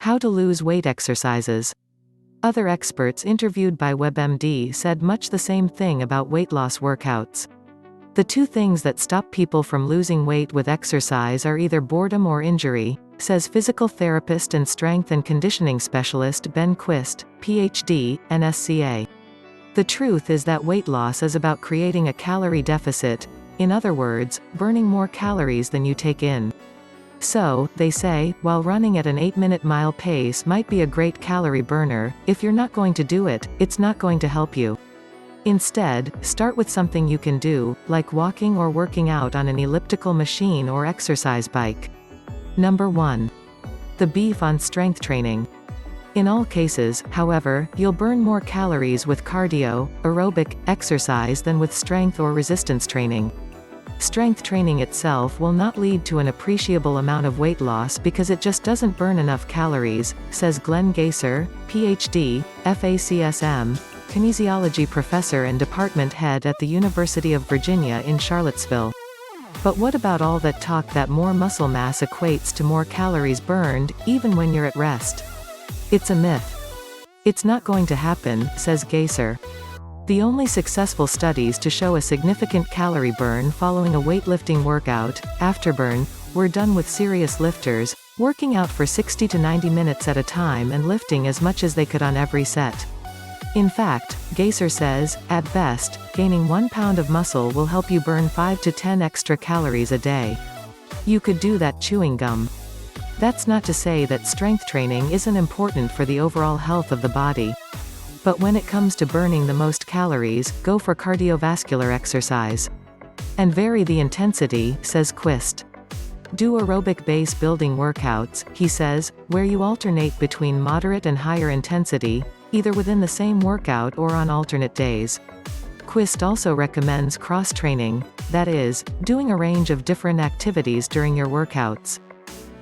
How to lose weight exercises. Other experts interviewed by WebMD said much the same thing about weight loss workouts. The two things that stop people from losing weight with exercise are either boredom or injury, says physical therapist and strength and conditioning specialist Ben Quist, PhD, NSCA. The truth is that weight loss is about creating a calorie deficit, in other words, burning more calories than you take in. So, they say, while running at an 8-minute mile pace might be a great calorie burner, if you're not going to do it, it's not going to help you. Instead, start with something you can do, like walking or working out on an elliptical machine or exercise bike. Number 1. The beef on strength training. In all cases, however, you'll burn more calories with cardio, aerobic, exercise than with strength or resistance training. Strength training itself will not lead to an appreciable amount of weight loss because it just doesn't burn enough calories, says Glenn Gaser, PhD, FACSM, kinesiology professor and department head at the University of Virginia in Charlottesville. But what about all that talk that more muscle mass equates to more calories burned, even when you're at rest? It's a myth. It's not going to happen, says Gaser. The only successful studies to show a significant calorie burn following a weightlifting workout, afterburn, were done with serious lifters, working out for 60 to 90 minutes at a time and lifting as much as they could on every set. In fact, Gaser says, at best, gaining 1 pound of muscle will help you burn 5 to 10 extra calories a day. You could do that chewing gum. That's not to say that strength training isn't important for the overall health of the body. But when it comes to burning the most calories, go for cardiovascular exercise. And vary the intensity, says Quist. Do aerobic base building workouts, he says, where you alternate between moderate and higher intensity, either within the same workout or on alternate days. Quist also recommends cross-training, that is, doing a range of different activities during your workouts.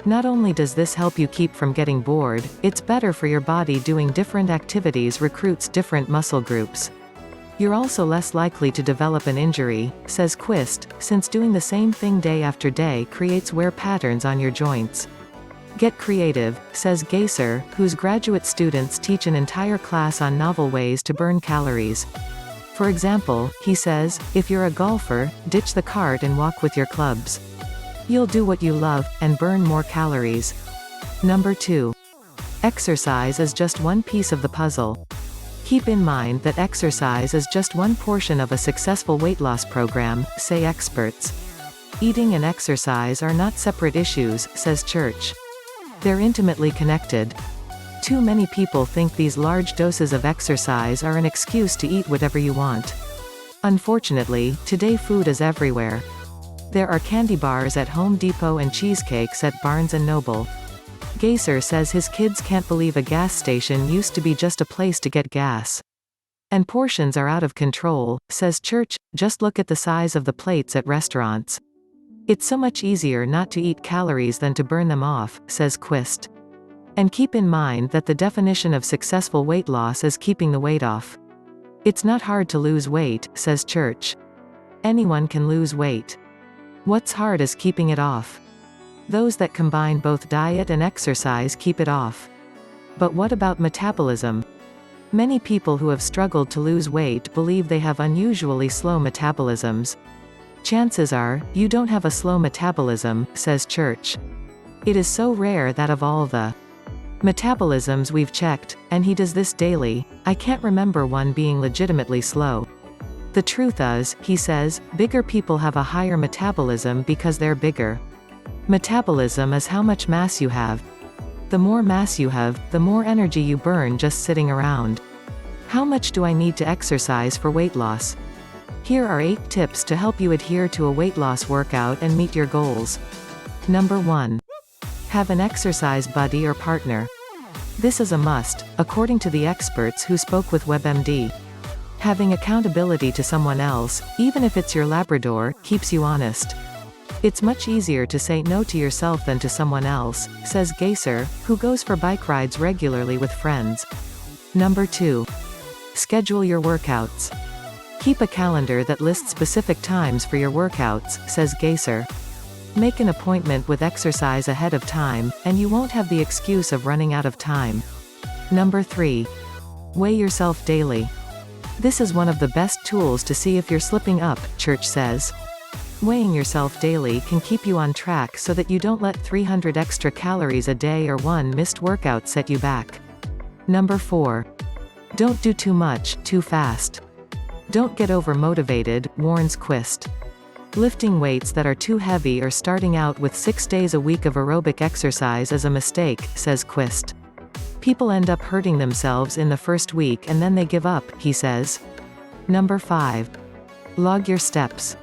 Not only does this help you keep from getting bored, it's better for your body. Doing different activities recruits different muscle groups. You're also less likely to develop an injury, says Quist, since doing the same thing day after day creates wear patterns on your joints. Get creative, says Gaser, whose graduate students teach an entire class on novel ways to burn calories. For example, he says, if you're a golfer, ditch the cart and walk with your clubs. You'll do what you love, and burn more calories. Number 2. Exercise is just one piece of the puzzle. Keep in mind that exercise is just one portion of a successful weight loss program, say experts. Eating and exercise are not separate issues, says Church. They're intimately connected. Too many people think these large doses of exercise are an excuse to eat whatever you want. Unfortunately, today food is everywhere. There are candy bars at Home Depot and cheesecakes at Barnes & Noble. Gaser says his kids can't believe a gas station used to be just a place to get gas. And portions are out of control, says Church, just look at the size of the plates at restaurants. It's so much easier not to eat calories than to burn them off, says Quist. And keep in mind that the definition of successful weight loss is keeping the weight off. It's not hard to lose weight, says Church. Anyone can lose weight. What's hard is keeping it off. Those that combine both diet and exercise keep it off. But what about metabolism? Many people who have struggled to lose weight believe they have unusually slow metabolisms. Chances are, you don't have a slow metabolism, says Church. It is so rare that of all the metabolisms we've checked, and he does this daily, I can't remember one being legitimately slow. The truth is, he says, bigger people have a higher metabolism because they're bigger. Metabolism is how much mass you have. The more mass you have, the more energy you burn just sitting around. How much do I need to exercise for weight loss? Here are 8 tips to help you adhere to a weight loss workout and meet your goals. Number 1. Have an exercise buddy or partner. This is a must, according to the experts who spoke with WebMD. Having accountability to someone else, even if it's your Labrador, keeps you honest. It's much easier to say no to yourself than to someone else, says Gaser, who goes for bike rides regularly with friends. Number 2. Schedule your workouts. Keep a calendar that lists specific times for your workouts, says Gaser. Make an appointment with exercise ahead of time, and you won't have the excuse of running out of time. Number 3. Weigh yourself daily. This is one of the best tools to see if you're slipping up, church says. Weighing yourself daily can keep you on track so that you don't let 300 extra calories a day or one missed workout set you back. Number 4. Don't do too much, too fast. Don't get over-motivated, warns Quist. Lifting weights that are too heavy or starting out with 6 days a week of aerobic exercise is a mistake, says Quist. People end up hurting themselves in the first week and then they give up, he says. Number 5. Log your steps.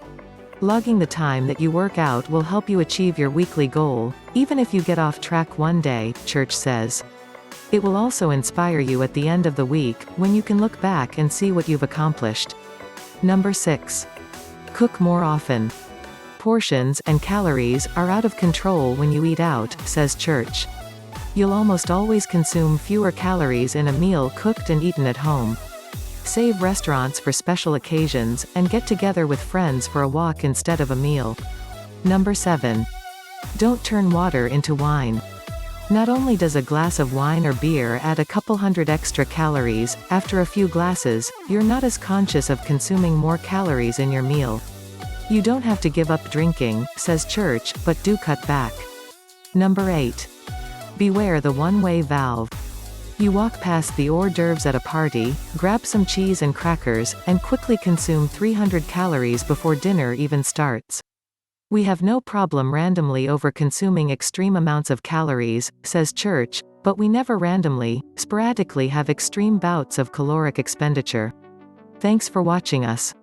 Logging the time that you work out will help you achieve your weekly goal, even if you get off track one day, church says. It will also inspire you at the end of the week, when you can look back and see what you've accomplished. Number 6. Cook more often. Portions and calories are out of control when you eat out, says church. You'll almost always consume fewer calories in a meal cooked and eaten at home. Save restaurants for special occasions, and get together with friends for a walk instead of a meal. Number 7. Don't turn water into wine. Not only does a glass of wine or beer add a couple hundred extra calories, after a few glasses, you're not as conscious of consuming more calories in your meal. You don't have to give up drinking, says church, but do cut back. Number 8. Beware the one-way valve. You walk past the hors d'oeuvres at a party, grab some cheese and crackers, and quickly consume 300 calories before dinner even starts. We have no problem randomly over-consuming extreme amounts of calories, says church, but we never randomly, sporadically have extreme bouts of caloric expenditure. Thanks for watching us.